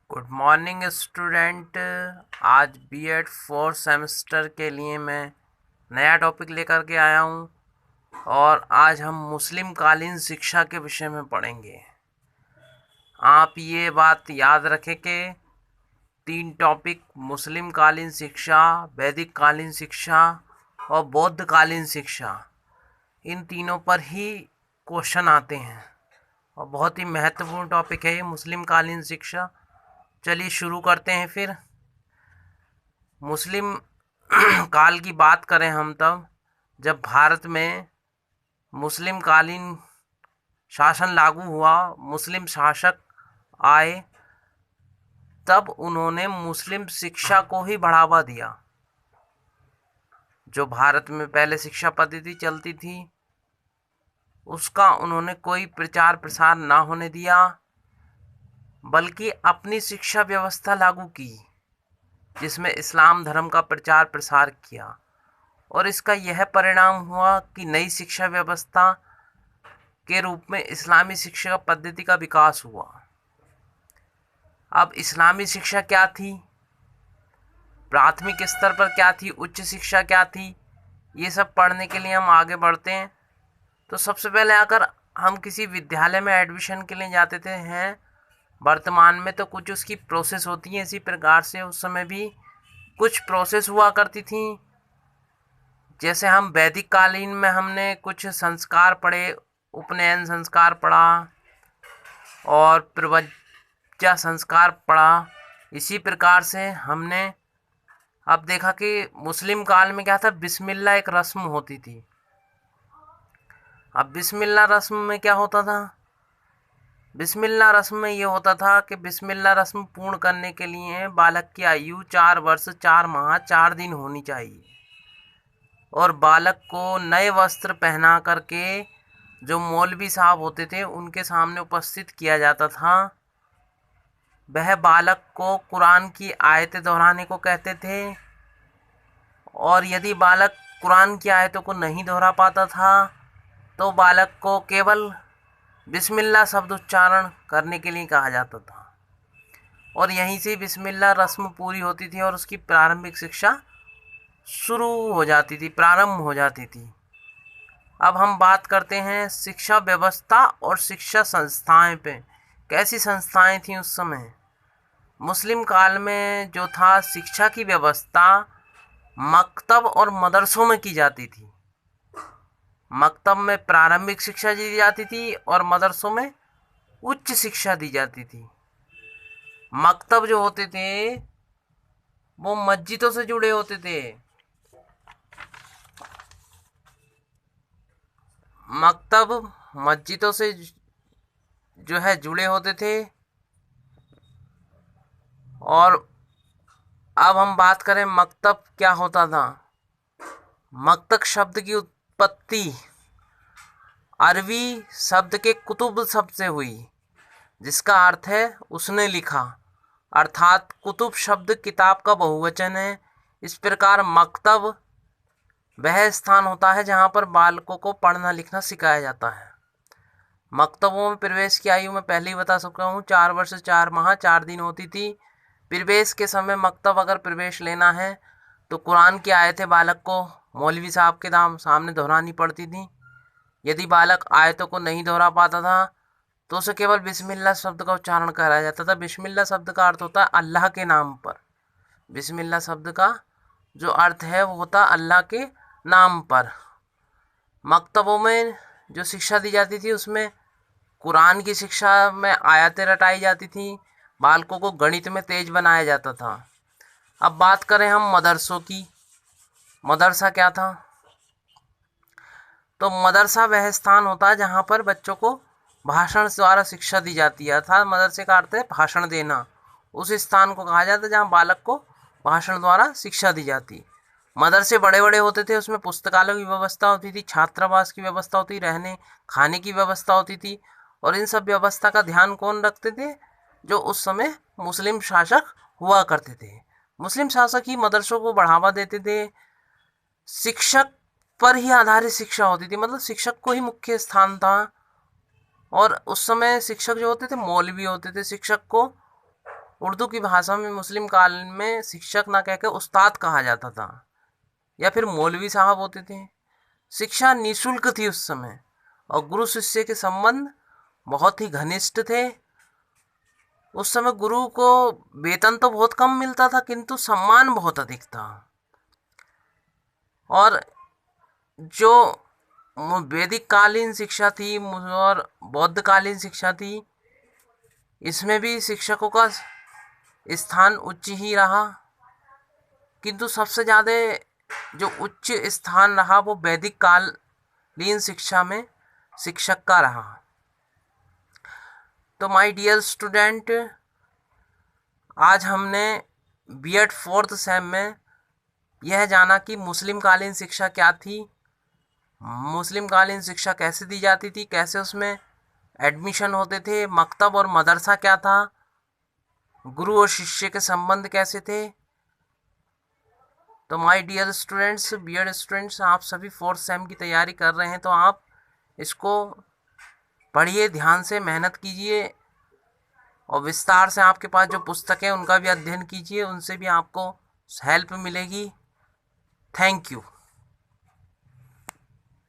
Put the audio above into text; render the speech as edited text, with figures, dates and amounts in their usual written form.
Good morning student. आज BEd fourth semester के लिए मैं नया टॉपिक लेकर के आया हूँ और आज हम मुस्लिम कालीन शिक्षा के विषय में पढ़ेंगे। आप ये बात याद रखें कि 3 टॉपिक मुस्लिम कालीन शिक्षा, वैदिक कालीन शिक्षा और बौद्ध कालीन शिक्षा, इन तीनों पर ही क्वेश्चन आते हैं और बहुत ही महत्वपूर्ण टॉपिक है ये मुस्लिम कालीन शिक्षा। चलिए शुरू करते हैं फिर। मुस्लिम काल की बात करें हम तब जब भारत में मुस्लिम कालीन शासन लागू हुआ, मुस्लिम शासक आए, तब उन्होंने मुस्लिम शिक्षा को ही बढ़ावा दिया। जो भारत में पहले शिक्षा पद्धति चलती थी उसका उन्होंने कोई प्रचार प्रसार ना होने दिया, बल्कि अपनी शिक्षा व्यवस्था लागू की जिसमें इस्लाम धर्म का प्रचार प्रसार किया। और इसका यह परिणाम हुआ कि नई शिक्षा व्यवस्था के रूप में इस्लामी शिक्षा पद्धति का विकास हुआ। अब इस्लामी शिक्षा क्या थी, प्राथमिक स्तर पर क्या थी, उच्च शिक्षा क्या थी, ये सब पढ़ने के लिए हम आगे बढ़ते हैं। तो सबसे पहले अगर हम किसी विद्यालय में एडमिशन के लिए जाते थे हैं, वर्तमान में तो कुछ उसकी प्रोसेस होती है, इसी प्रकार से उस समय भी कुछ प्रोसेस हुआ करती थी। जैसे हम वैदिक कालीन में हमने कुछ संस्कार पढ़े, उपनयन संस्कार पढ़ा और प्रवज्जा संस्कार पढ़ा। इसी प्रकार से हमने अब देखा कि मुस्लिम काल में क्या था, बिस्मिल्लाह एक रस्म होती थी। अब बिस्मिल्लाह रस्म में क्या होता था, बिस्मिल्लाह रस्म में ये होता था कि बिस्मिल्लाह रस्म पूर्ण करने के लिए बालक की आयु 4 वर्ष 4 माह 4 दिन होनी चाहिए और बालक को नए वस्त्र पहना करके जो मौलवी साहब होते थे उनके सामने उपस्थित किया जाता था। वह बालक को कुरान की आयतें दोहराने को कहते थे और यदि बालक कुरान की आयतों को नहीं दोहरा पाता था तो बालक को केवल बिस्मिल्लाह शब्द उच्चारण करने के लिए कहा जाता था और यहीं से बिस्मिल्लाह रस्म पूरी होती थी और उसकी प्रारंभिक शिक्षा शुरू हो जाती थी, प्रारंभ हो जाती थी। अब हम बात करते हैं शिक्षा व्यवस्था और शिक्षा संस्थाएं पे। कैसी संस्थाएं थी उस समय मुस्लिम काल में? जो था, शिक्षा की व्यवस्था मकतब और मदरसों में की जाती थी। मकतब में प्रारंभिक शिक्षा दी जाती थी और मदरसों में उच्च शिक्षा दी जाती थी। मकतब जो होते थे वो मस्जिदों से जुड़े होते थे। मकतब मस्जिदों से जो है जुड़े होते थे। और अब हम बात करें मकतब क्या होता था। मकतब शब्द की उत्पत्ति अरबी शब्द के कुतुब शब्द से हुई, जिसका अर्थ है उसने लिखा, अर्थात कुतुब शब्द किताब का बहुवचन है। इस प्रकार मकतब वह स्थान होता है जहाँ पर बालकों को पढ़ना लिखना सिखाया जाता है। मकतबों में प्रवेश की आयु मैं पहले ही बता चुका हूँ, 4 वर्ष 4 माह 4 दिन होती थी। प्रवेश के समय मकतब अगर प्रवेश लेना है तो कुरान की आयतें बालक को मौलवी साहब के सामने दोहरानी पड़ती थी। यदि बालक आयतों को नहीं दोहरा पाता था तो उसे केवल बिस्मिल्लाह शब्द का उच्चारण कराया जाता था। बिस्मिल्लाह शब्द का अर्थ होता है अल्लाह के नाम पर। बिस्मिल्लाह शब्द का जो अर्थ है वो होता अल्लाह के नाम पर। मकतबों में जो शिक्षा दी जाती थी उसमें कुरान की शिक्षा में आयतें रटाई जाती थी, बालकों को गणित में तेज बनाया जाता था। अब बात करें हम मदरसों की। मदरसा क्या था? तो मदरसा वह स्थान होता है जहाँ पर बच्चों को भाषण द्वारा शिक्षा दी जाती है, अर्थात मदरसे का अर्थ है भाषण देना। उस स्थान को कहा जाता है जहाँ बालक को भाषण द्वारा शिक्षा दी जाती। मदरसे बड़े बड़े होते थे, उसमें पुस्तकालयों की व्यवस्था होती थी, छात्रावास की व्यवस्था होती, रहने खाने की व्यवस्था होती थी। और इन सब व्यवस्था का ध्यान कौन रखते थे? जो उस समय मुस्लिम शासक हुआ करते थे। मुस्लिम शासक ही मदरसों को बढ़ावा देते थे। शिक्षक पर ही आधारित शिक्षा होती थी, मतलब शिक्षक को ही मुख्य स्थान था। और उस समय शिक्षक जो होते थे मौलवी होते थे। शिक्षक को उर्दू की भाषा में मुस्लिम काल में शिक्षक ना कहकर उस्ताद कहा जाता था या फिर मौलवी साहब होते थे। शिक्षा निःशुल्क थी उस समय और गुरु शिष्य के संबंध बहुत ही घनिष्ठ थे। उस समय गुरु को वेतन तो बहुत कम मिलता था किंतु सम्मान बहुत अधिक था। और जो वैदिक कालीन शिक्षा थी और बौद्ध कालीन शिक्षा थी, इसमें भी शिक्षकों का स्थान उच्च ही रहा, किंतु सबसे ज़्यादा जो उच्च स्थान रहा वो वैदिक कालीन शिक्षा में शिक्षक का रहा। तो माय डियर स्टूडेंट, आज हमने बीएड 4th सेम में यह जाना कि मुस्लिम कालीन शिक्षा क्या थी, मुस्लिम कालीन शिक्षा कैसे दी जाती थी, कैसे उसमें एडमिशन होते थे, मकतब और मदरसा क्या था, गुरु और शिष्य के संबंध कैसे थे। तो my dear students, BEd students, आप सभी 4th सेम की तैयारी कर रहे हैं तो आप इसको पढ़िए, ध्यान से मेहनत कीजिए और विस्तार से आपके पास जो पुस्तक है उनका भी अध्ययन कीजिए, उनसे भी आपको हेल्प मिलेगी। Thank you.